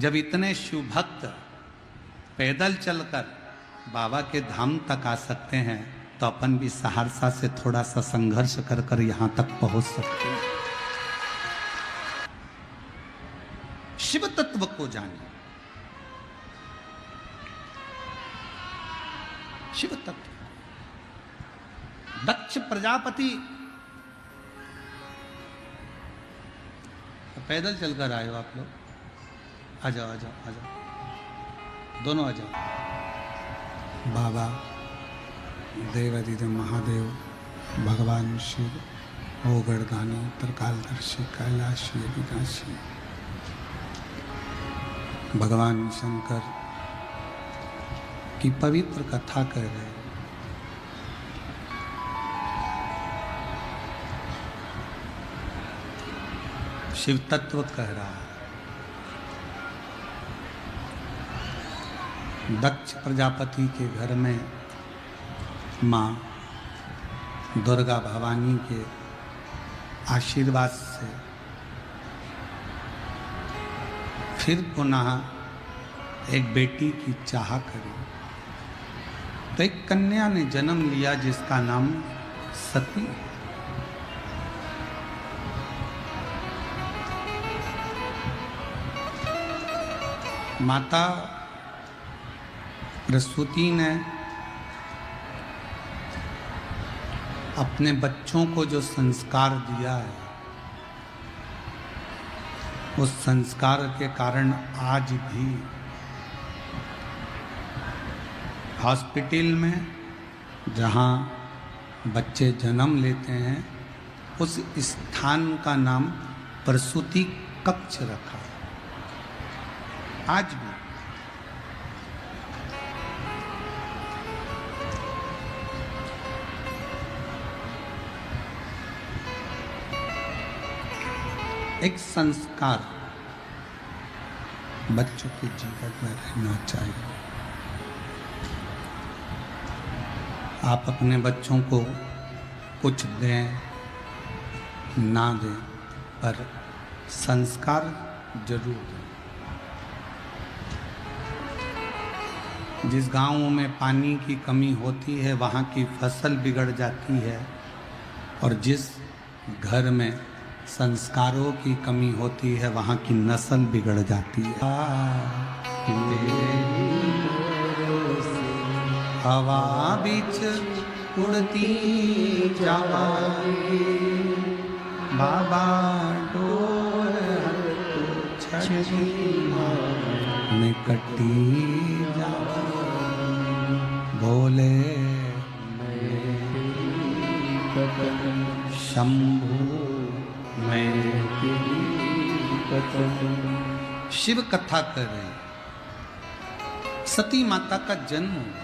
जब इतने शिव भक्त पैदल चलकर बाबा के धाम तक आ सकते हैं तो अपन भी सहरसा से थोड़ा सा संघर्ष कर कर यहां तक पहुंच सकते हैं। शिव तत्व को जानिए। शिव तत्व। दक्ष प्रजापति पैदल चलकर आए हो आप लोग, आ जाओ आ जाओ आ जाओ, दोनों आ जाओ। बाबा देवादिदेव महादेव भगवान शिव ओगड़गानी त्रिकालदर्शी कैलाशी अविनाशी भगवान शंकर की पवित्र कथा कर रहे हैं। शिव तत्व कह रहा है। दक्ष प्रजापति के घर में माँ दुर्गा भवानी के आशीर्वाद से फिर पुनः एक बेटी की चाह करी तो एक कन्या ने जन्म लिया जिसका नाम सती है। माता प्रसूति ने अपने बच्चों को जो संस्कार दिया है उस संस्कार के कारण आज भी हॉस्पिटल में जहाँ बच्चे जन्म लेते हैं उस स्थान का नाम प्रसूति कक्ष रखा है। आज भी एक संस्कार बच्चों के जीवन में रहना चाहिए। आप अपने बच्चों को कुछ दें ना दें पर संस्कार जरूर दें। जिस गांव में पानी की कमी होती है वहाँ की फसल बिगड़ जाती है और जिस घर में संस्कारों की कमी होती है वहाँ की नस्ल बिगड़ जाती है। हवा बीच उड़ती जावाई बाबा डोर में कटी भोले शंभु में शिव कथा कर रहे हैं। सती माता का जन्म हुआ।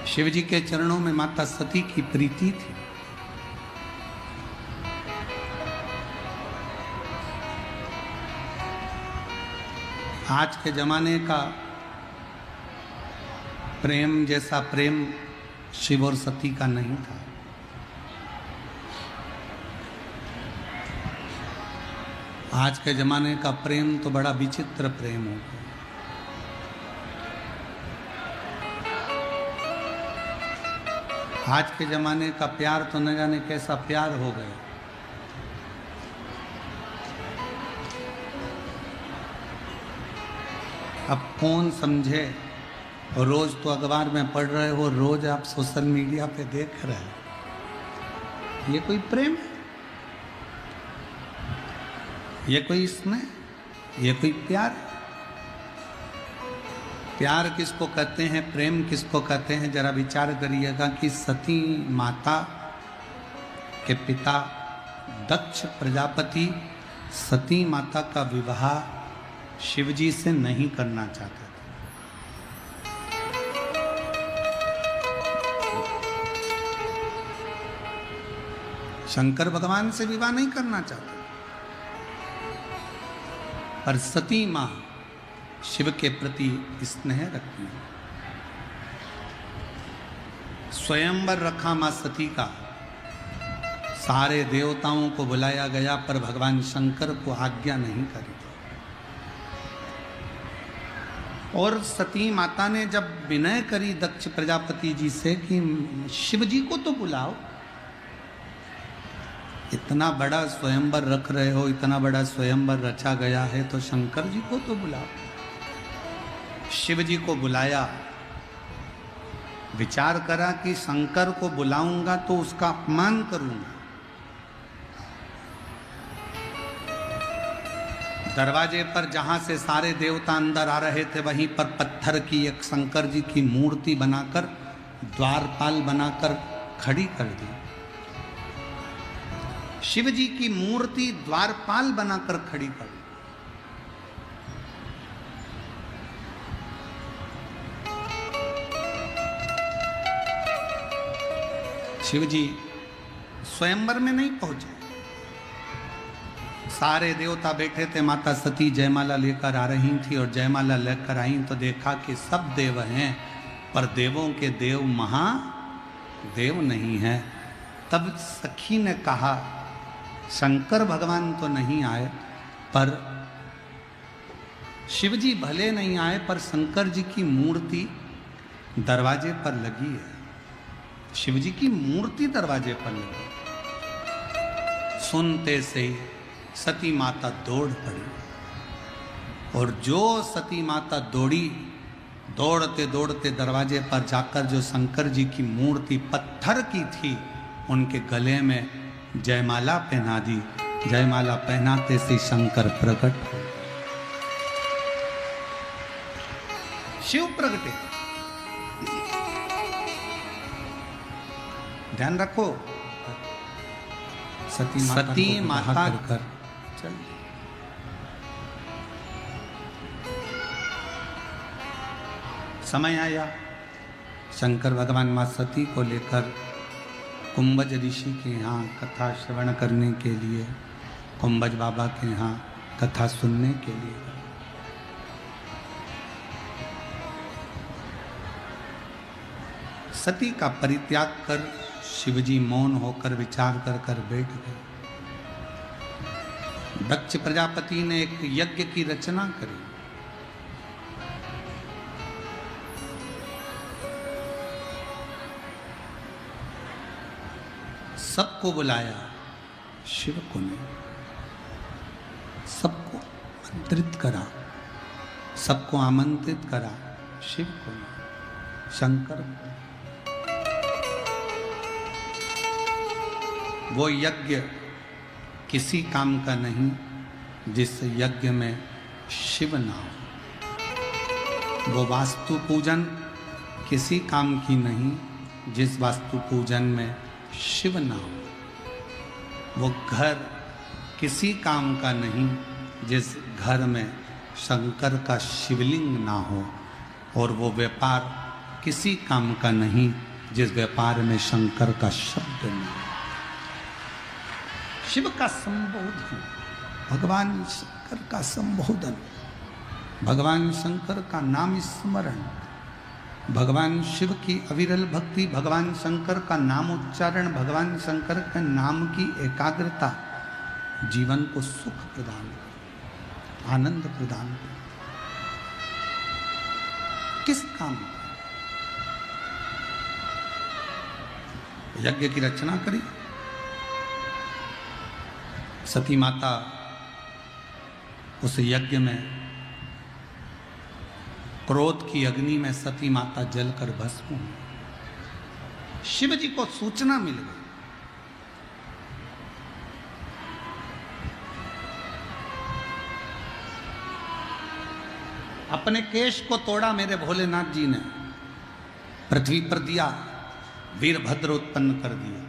शिव जी के चरणों में माता सती की प्रीति थी। आज के जमाने का प्रेम जैसा प्रेम शिव और सती का नहीं था। आज के जमाने का प्रेम तो बड़ा विचित्र प्रेम हो गया। आज के जमाने का प्यार तो न जाने कैसा प्यार हो गया। अब कौन समझे। रोज तो अखबार में पढ़ रहे हो, रोज आप सोशल मीडिया पे देख रहे हैं। ये कोई प्रेम है? ये कोई स्नेह? ये कोई प्यार? प्यार किसको कहते हैं, प्रेम किसको कहते हैं? जरा विचार करिएगा कि सती माता के पिता दक्ष प्रजापति सती माता का विवाह शिवजी से नहीं करना चाहते थे। शंकर भगवान से विवाह नहीं करना चाहते, पर सती मां शिव के प्रति स्नेह रखती है। स्वयंवर रखा मां सती का। सारे देवताओं को बुलाया गया पर भगवान शंकर को आज्ञा नहीं करी। और सती माता ने जब विनय करी दक्ष प्रजापति जी से कि शिव जी को तो बुलाओ, इतना बड़ा स्वयंवर रख रहे हो, इतना बड़ा स्वयंवर रचा गया है तो शंकर जी को तो बुलाओ। शिव जी को बुलाया, विचार करा कि शंकर को बुलाऊंगा तो उसका अपमान करूंगा। दरवाजे पर जहां से सारे देवता अंदर आ रहे थे वहीं पर पत्थर की एक शंकर जी की मूर्ति बनाकर, द्वारपाल बनाकर खड़ी कर दी। शिव जी की मूर्ति द्वारपाल बनाकर खड़ी कर दी। शिव जी स्वयंवर में नहीं पहुंचे, सारे देवता बैठे थे। माता सती जयमाला लेकर आ रही थी और जयमाला लेकर आई तो देखा कि सब देव हैं पर देवों के देव महादेव नहीं है। तब सखी ने कहा शंकर भगवान तो नहीं आए पर शिव जी भले नहीं आए पर शंकर जी की मूर्ति दरवाजे पर लगी है। शिव जी की मूर्ति दरवाजे पर लगी। सुनते से सती माता दौड़ पड़ी और जो सती माता दौड़ी, दौड़ते दौड़ते दरवाजे पर जाकर जो शंकर जी की मूर्ति पत्थर की थी उनके गले में जयमाला पहना दी। जयमाला पहनाते से शंकर प्रकट हुए, शिव प्रगटे। ध्यान रखो, सती माता कर चल। समय आया शंकर भगवान मां सती को लेकर कुंभज ऋषि के यहाँ कथा श्रवण करने के लिए, कुंभज बाबा के यहाँ कथा सुनने के लिए। सती का परित्याग कर शिवजी मौन होकर विचार कर कर बैठ गए। दक्ष प्रजापति ने एक यज्ञ की रचना करी। सबको बुलाया, शिव को नहीं। सबको आमंत्रित करा, सबको आमंत्रित करा, शिव को नहीं, शंकर को। वो यज्ञ किसी काम का नहीं जिस यज्ञ में शिव ना हो। वो वास्तु पूजन किसी काम की नहीं जिस वास्तु पूजन में शिव ना हो। वो घर किसी काम का नहीं जिस घर में शंकर का शिवलिंग ना हो। और वो व्यापार किसी काम का नहीं जिस व्यापार में शंकर का शब्द ना हो। शिव का संबोधन, भगवान शंकर का संबोधन, भगवान शंकर का नाम स्मरण, भगवान शिव की अविरल भक्ति, भगवान शंकर का नाम उच्चारण, भगवान शंकर के नाम की एकाग्रता जीवन को सुख प्रदान करे, आनंद प्रदान करे। किस काम? यज्ञ की रचना करी। सती माता उस यज्ञ में, क्रोध की अग्नि में सती माता जलकर भस्म हुई। शिव जी को सूचना मिल गई। अपने केश को तोड़ा मेरे भोलेनाथ जी ने, पृथ्वी पर दिया, वीरभद्र उत्पन्न कर दिया।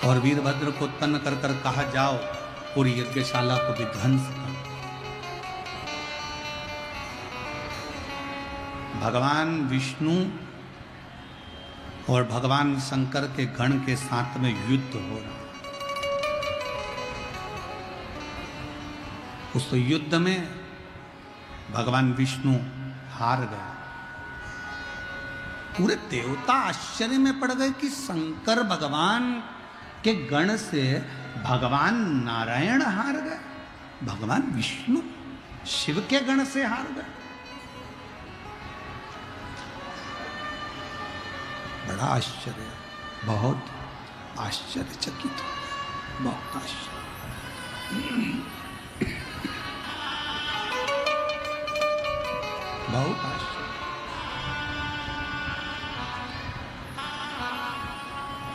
और वीरभद्र को उत्पन्न कर कर कहा जाओ पूरी यज्ञशाला को विध्वंस कर। भगवान विष्णु और भगवान शंकर के गण के साथ में युद्ध हो रहा। उस युद्ध में भगवान विष्णु हार गए। पूरे देवता आश्चर्य में पड़ गए कि शंकर भगवान के गण से भगवान नारायण हार गए, भगवान विष्णु शिव के गण से हार गए। बड़ा आश्चर्य, बहुत आश्चर्यचकित हो गया, बहुत आश्चर्य। बहुत आश्चर्य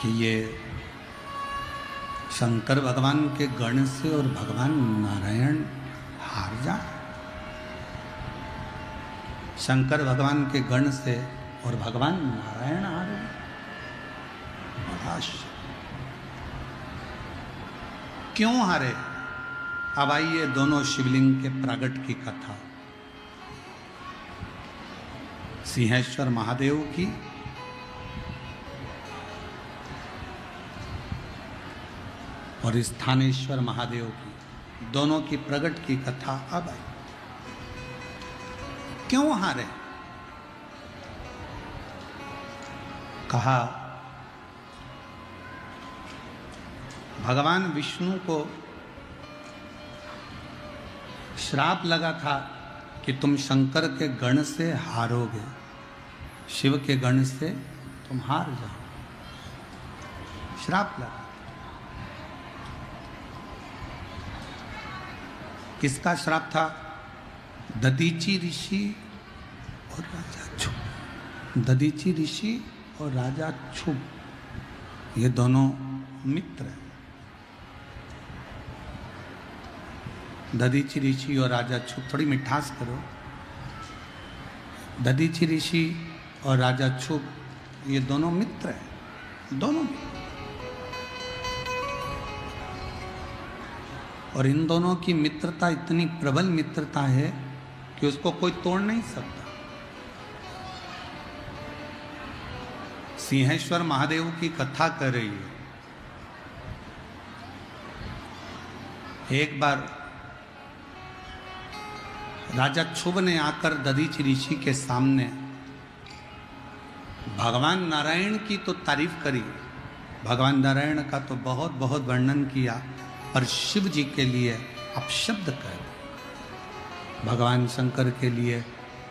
कि ये शंकर भगवान के गण से और भगवान नारायण हार जाए। शंकर भगवान के गण से और भगवान नारायण हार गए। बड़ा आश्चर्य। क्यों हारे? अब आइए दोनों शिवलिंग के प्रगट की कथा। सिंहेश्वर महादेव की और स्थानेश्वर महादेव की, दोनों की प्रगट की कथा अब आई। क्यों हारे? कहा भगवान विष्णु को श्राप लगा था कि तुम शंकर के गण से हारोगे, शिव के गण से तुम हार जाओ। श्राप लगा। किसका श्राप था? दधीची ऋषि और राजा क्षुभ। दधीची ऋषि और राजा क्षुभ, ये दोनों मित्र हैं। दधीची ऋषि और राजा क्षुभ, थोड़ी मिठास करो। दधीची ऋषि और राजा क्षुभ, ये दोनों मित्र हैं, दोनों मित्र। और इन दोनों की मित्रता इतनी प्रबल मित्रता है कि उसको कोई तोड़ नहीं सकता। सिंहेश्वर महादेव की कथा कर रही है। एक बार राजा क्षुभ ने आकर दधीची ऋषि के सामने भगवान नारायण की तो तारीफ करी, भगवान नारायण का तो बहुत बहुत वर्णन किया, पर शिव जी के लिए अपशब्द कर दिए, भगवान शंकर के लिए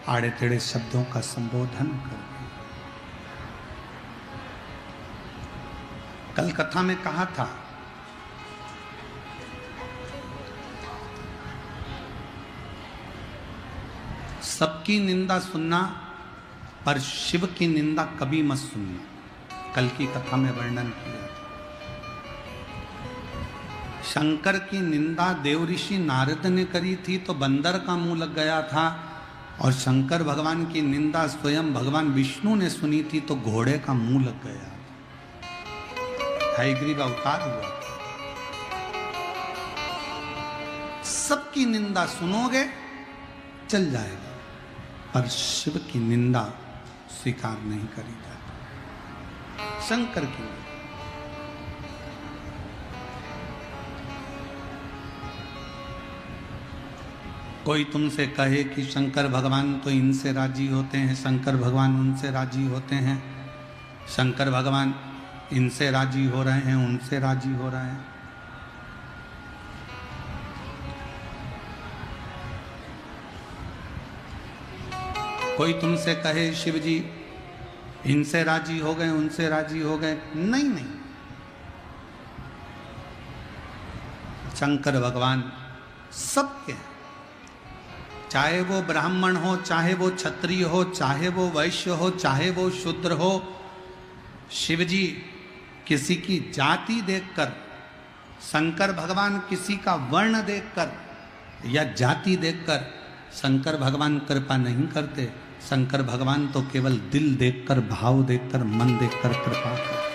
आड़े टेढ़े शब्दों का संबोधन कर दिया। कल कथा में कहा था सबकी निंदा सुनना, पर शिव की निंदा कभी मत सुनना। कल की कथा में वर्णन किया। शंकर की निंदा देवऋषि नारद ने करी थी तो बंदर का मुंह लग गया था, और शंकर भगवान की निंदा स्वयं भगवान विष्णु ने सुनी थी तो घोड़े का मुंह लग गया। हयग्रीव अवतार हुआ। सबकी निंदा सुनोगे चल जाएगा, पर शिव की निंदा स्वीकार नहीं करी जाती। शंकर की कोई तुमसे कहे कि शंकर भगवान तो इनसे राजी होते हैं, शंकर भगवान उनसे राजी होते हैं, शंकर भगवान इनसे राजी हो रहे हैं, उनसे राजी हो रहे हैं। कोई तुमसे कहे शिव जी इनसे राजी हो गए, उनसे राजी हो गए, नहीं नहीं, शंकर भगवान सबके, चाहे वो ब्राह्मण हो, चाहे वो क्षत्रिय हो, चाहे वो वैश्य हो, चाहे वो शूद्र हो, शिव जी किसी की जाति देखकर, शंकर भगवान किसी का वर्ण देखकर या जाति देखकर शंकर भगवान कृपा नहीं करते। शंकर भगवान तो केवल दिल देखकर, भाव देखकर, मन देखकर कृपा करते।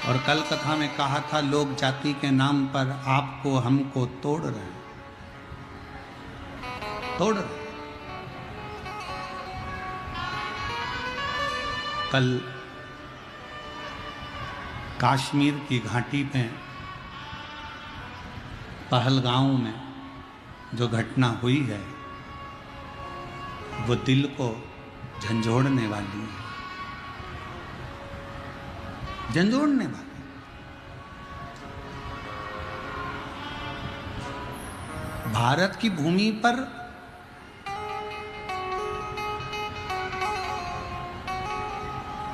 और कल कथा में कहा था लोग जाति के नाम पर आपको हमको तोड़ रहे हैं, तोड़ रहे। कल कश्मीर की घाटी में पहलगांव में जो घटना हुई है वो दिल को झंझोड़ने वाली है। झंझोड़ने वाले। भारत की भूमि पर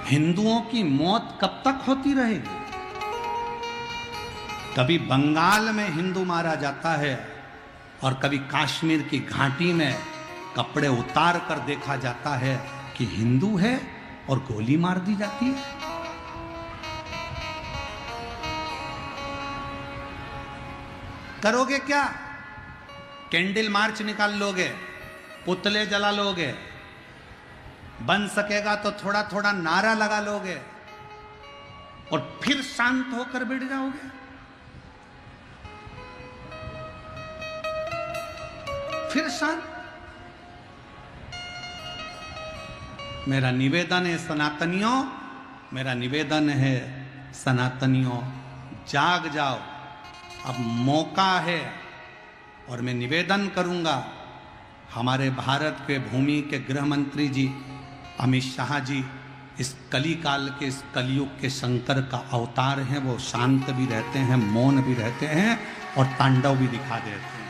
हिंदुओं की मौत कब तक होती रहेगी? कभी बंगाल में हिंदू मारा जाता है और कभी कश्मीर की घाटी में कपड़े उतार कर देखा जाता है कि हिंदू है और गोली मार दी जाती है। करोगे क्या? कैंडल मार्च निकाल लोगे, पुतले जला लोगे, बन सकेगा तो थोड़ा थोड़ा नारा लगा लोगे और फिर शांत होकर बैठ जाओगे? फिर शांत? मेरा निवेदन है सनातनियों, मेरा निवेदन है सनातनियों, जाग जाओ, अब मौका है। और मैं निवेदन करूंगा हमारे भारत के भूमि के गृह मंत्री जी अमित शाह जी, इस कली काल के, इस कलयुग के शंकर का अवतार हैं। वो शांत भी रहते हैं, मौन भी रहते हैं और तांडव भी दिखा देते हैं।